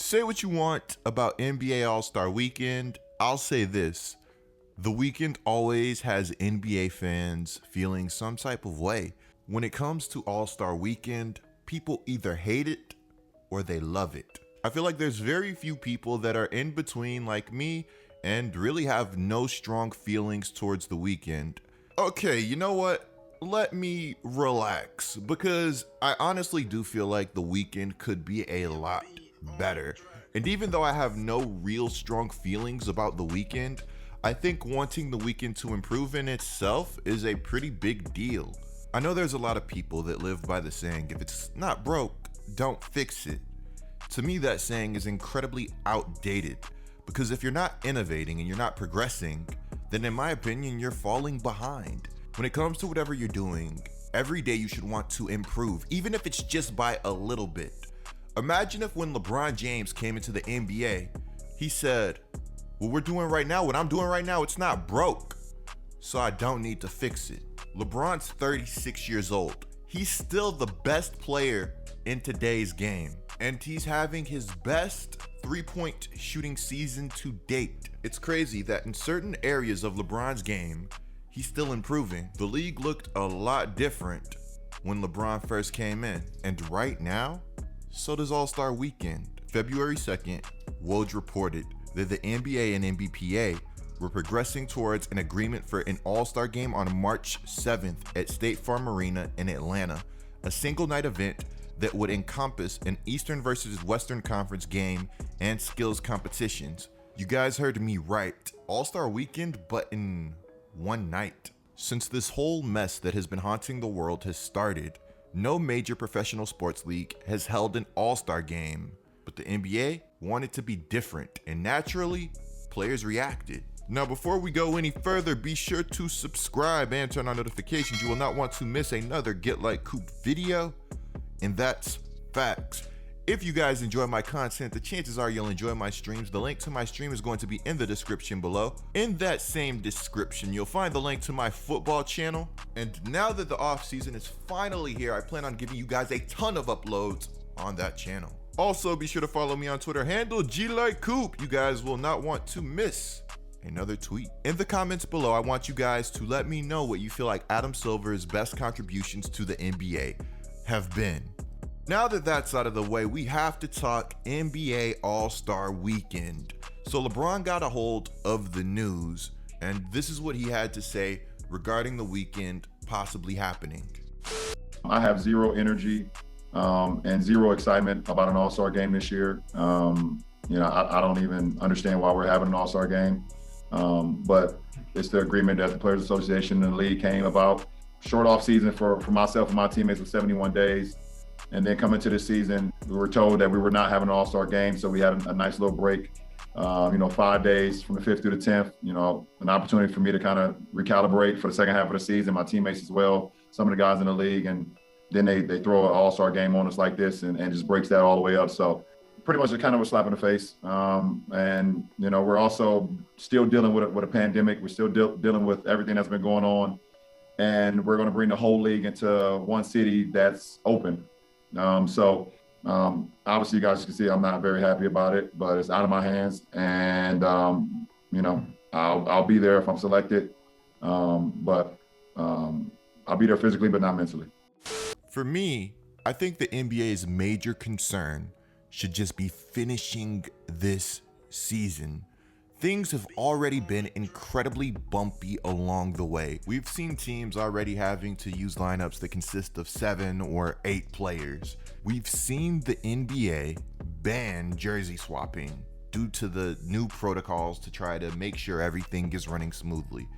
Say what you want about NBA All-Star Weekend, I'll say this. The weekend always has NBA fans feeling some type of way. When it comes to All-Star Weekend, people either hate it or they love it. I feel like there's very few people that are in between like me and really have no strong feelings towards the weekend. Okay, you know what? Let me relax because I honestly do feel like the weekend could be a lot better. And even though I have no real strong feelings about the weekend, I think wanting the weekend to improve in itself is a pretty big deal. I know there's a lot of people that live by the saying, if it's not broke, don't fix it. To me, that saying is incredibly outdated because if you're not innovating and you're not progressing, then in my opinion, you're falling behind. When it comes to whatever you're doing, every day you should want to improve, even if it's just by a little bit. Imagine if when LeBron James came into the NBA, he said, what we're doing right now, what I'm doing right now, it's not broke, so I don't need to fix it. LeBron's 36 years old. He's still the best player in today's game, and he's having his best three-point shooting season to date. It's crazy that in certain areas of LeBron's game, he's still improving. The league looked a lot different when LeBron first came in, and right now, so does All-Star Weekend. February 2nd, Woj reported that the NBA and NBPA were progressing towards an agreement for an All-Star game on March 7th at State Farm Arena in Atlanta, a single night event that would encompass an Eastern versus Western Conference game and skills competitions. You guys heard me right, All-Star Weekend, but in one night. Since this whole mess that has been haunting the world has started, no major professional sports league has held an All-Star game, but the NBA wanted to be different, and naturally, players reacted. Now, before we go any further, be sure to subscribe and turn on notifications. You will not want to miss another Get Like Coop video, and that's facts. If you guys enjoy my content, the chances are you'll enjoy my streams. The link to my stream is going to be in the description below. In that same description, you'll find the link to my football channel. And now that the off season is finally here, I plan on giving you guys a ton of uploads on that channel. Also, be sure to follow me on Twitter, handle GLikeCoop. You guys will not want to miss another tweet. In the comments below, I want you guys to let me know what you feel like Adam Silver's best contributions to the NBA have been. Now that that's out of the way, we have to talk NBA All-Star Weekend. So LeBron got a hold of the news, and this is what he had to say regarding the weekend possibly happening. I have zero energy and zero excitement about an All-Star game this year. I don't even understand why we're having an All-Star game. But it's the agreement that the Players Association and the league came about. Short off season for myself and my teammates was 71 days. And then coming to the season, we were told that we were not having an All-Star game. So we had a nice little break, 5 days from the 5th through the 10th, an opportunity for me to kind of recalibrate for the second half of the season, my teammates as well, some of the guys in the league. And then they throw an All-Star game on us like this and just breaks that all the way up. So pretty much a kind of a slap in the face. We're also still dealing with a pandemic. We're still dealing with everything that's been going on. And we're going to bring the whole league into one city that's open. Obviously you guys can see I'm not very happy about it, but it's out of my hands. And, I'll be there if I'm selected. But I'll be there physically, but not mentally. For me, I think the NBA's major concern should just be finishing this season. Things have already been incredibly bumpy along the way. We've seen teams already having to use lineups that consist of 7 or 8 players. We've seen the NBA ban jersey swapping due to the new protocols to try to make sure everything is running smoothly.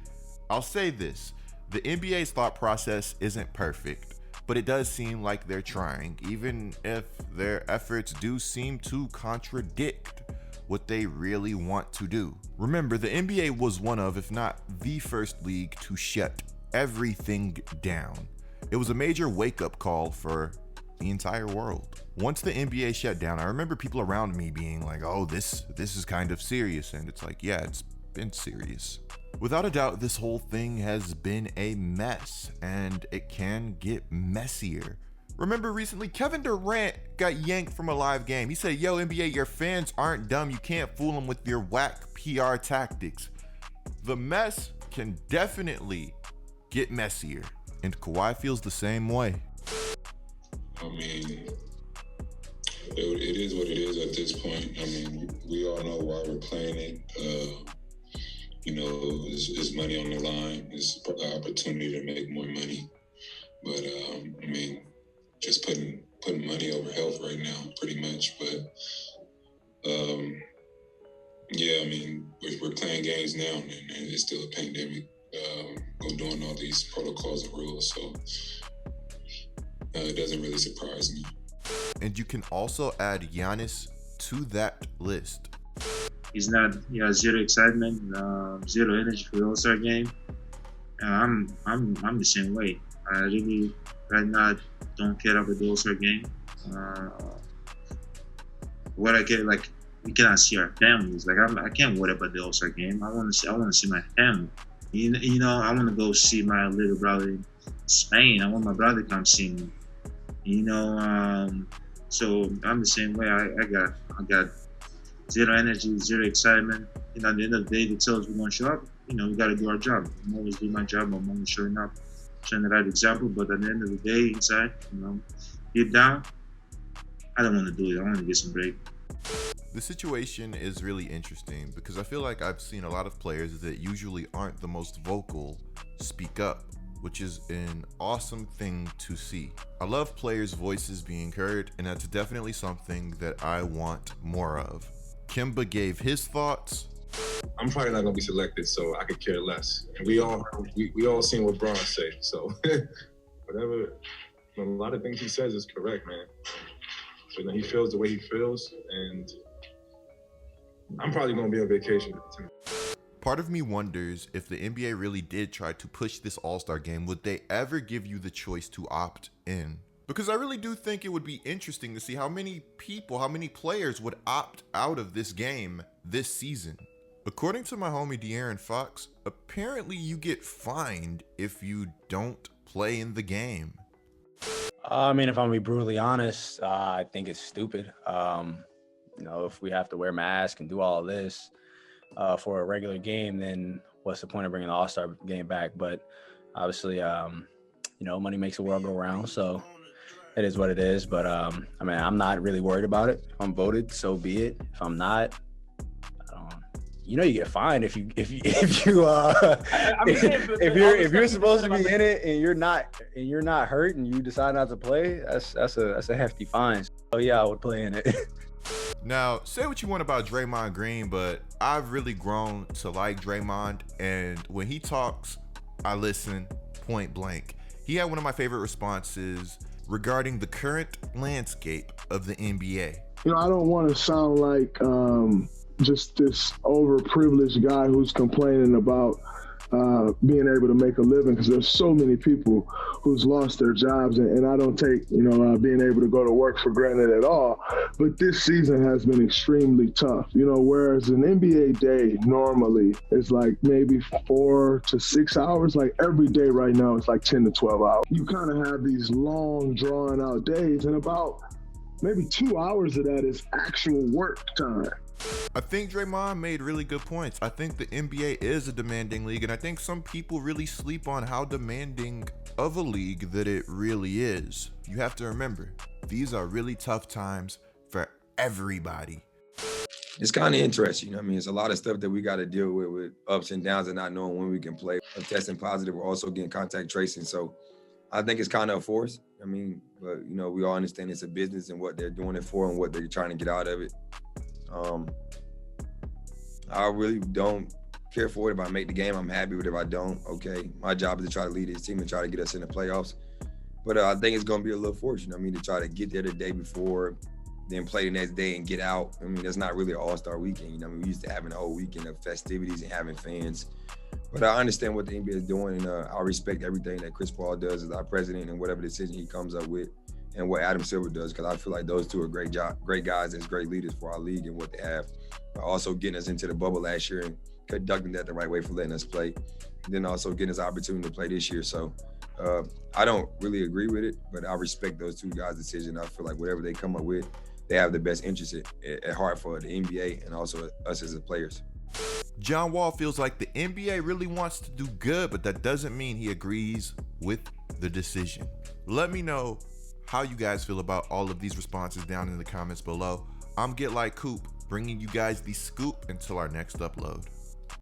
I'll say this, the NBA's thought process isn't perfect, but it does seem like they're trying, even if their efforts do seem to contradict what they really want to do. Remember, the NBA was one of, if not the first league to shut everything down. It was a major wake-up call for the entire world. Once the NBA shut down, I remember people around me being like, oh, this is kind of serious. And it's like, yeah, it's been serious. Without a doubt, this whole thing has been a mess, and it can get messier. Remember recently, Kevin Durant got yanked from a live game. He said, yo, NBA, your fans aren't dumb. You can't fool them with your whack PR tactics. The mess can definitely get messier, and Kawhi feels the same way. I mean, it is what it is at this point. I mean, we all know why we're playing it. You know, it's money on the line. It's an opportunity to make more money. But I mean, just putting money over health right now, pretty much. But yeah, I mean, we're playing games now, and it's still a pandemic. We're doing all these protocols and rules, so it doesn't really surprise me. And you can also add Giannis to that list. He's not, zero excitement, zero energy for the All-Star game. I'm the same way. I really right now don't care about the All-Star game. What I care, like, we cannot see our families. Like, I can't worry about the All-Star game. I want to see my family. You know, I want to go see my little brother in Spain. I want my brother to come see me. You know, so I'm the same way. I got zero energy, zero excitement. You know, at the end of the day, they tell us we're gonna show up. You know, we gotta do our job. I'm always doing my job. I'm always showing up, showing the right example. But at the end of the day, inside, you know, deep down, I don't want to do it. I want to get some break. The situation is really interesting because I feel like I've seen a lot of players that usually aren't the most vocal speak up, which is an awesome thing to see. I love players' voices being heard, and that's definitely something that I want more of. Kimba gave his thoughts. I'm probably not gonna be selected, so I could care less. And we all seen what Bron said, so whatever. A lot of things he says is correct, man. So you know, he feels the way he feels, and I'm probably gonna be on vacation too. Part of me wonders if the NBA really did try to push this All-Star game, would they ever give you the choice to opt in? Because I really do think it would be interesting to see how many people, how many players would opt out of this game this season. According to my homie De'Aaron Fox, apparently you get fined if you don't play in the game. I mean, if I'm gonna be brutally honest, I think it's stupid. You know, if we have to wear masks and do all of this for a regular game, then what's the point of bringing the All-Star game back? But obviously, you know, money makes the world go round, so it is what it is. But I mean, I'm not really worried about it. If I'm voted, so be it. If I'm not, you know, you get fined if you're supposed to be in it and you're not hurt and you decide not to play. That's a hefty fine. So yeah, I would play in it. Now, say what you want about Draymond Green, but I've really grown to like Draymond, and when he talks, I listen point blank. He had one of my favorite responses regarding the current landscape of the NBA. You know, I don't want to sound like just this overprivileged guy who's complaining about being able to make a living, because there's so many people who's lost their jobs, and I don't take, you know, being able to go to work for granted at all. But this season has been extremely tough, you know, whereas an NBA day normally is like maybe 4 to 6 hours, like every day right now it's like 10 to 12 hours. You kind of have these long drawn out days, and about maybe 2 hours of that is actual work time. I think Draymond made really good points. I think the NBA is a demanding league, and I think some people really sleep on how demanding of a league that it really is. You have to remember, these are really tough times for everybody. It's kind of interesting. You know what I mean? It's a lot of stuff that we got to deal with ups and downs and not knowing when we can play. Of testing positive, we're also getting contact tracing. So I think it's kind of a force. I mean, but, you know, we all understand it's a business and what they're doing it for and what they're trying to get out of it. I really don't care for it. If I make the game, I'm happy with it. If I don't, okay. My job is to try to lead this team and try to get us in the playoffs. But I think it's going to be a little fortunate. You know what I mean, to try to get there the day before, then play the next day and get out. I mean, that's not really an all-star weekend. You know what I mean, we used to having a whole weekend of festivities and having fans. But I understand what the NBA is doing, and I respect everything that Chris Paul does as our president and whatever decision he comes up with, and what Adam Silver does, because I feel like those two are great guys and great leaders for our league and what they have. But also getting us into the bubble last year and conducting that the right way for letting us play. And then also getting us the opportunity to play this year. So I don't really agree with it, but I respect those two guys' decision. I feel like whatever they come up with, they have the best interest at heart for the NBA and also us as the players. John Wall feels like the NBA really wants to do good, but that doesn't mean he agrees with the decision. Let me know how you guys feel about all of these responses down in the comments below. I'm Get Like Coop, bringing you guys the scoop until our next upload.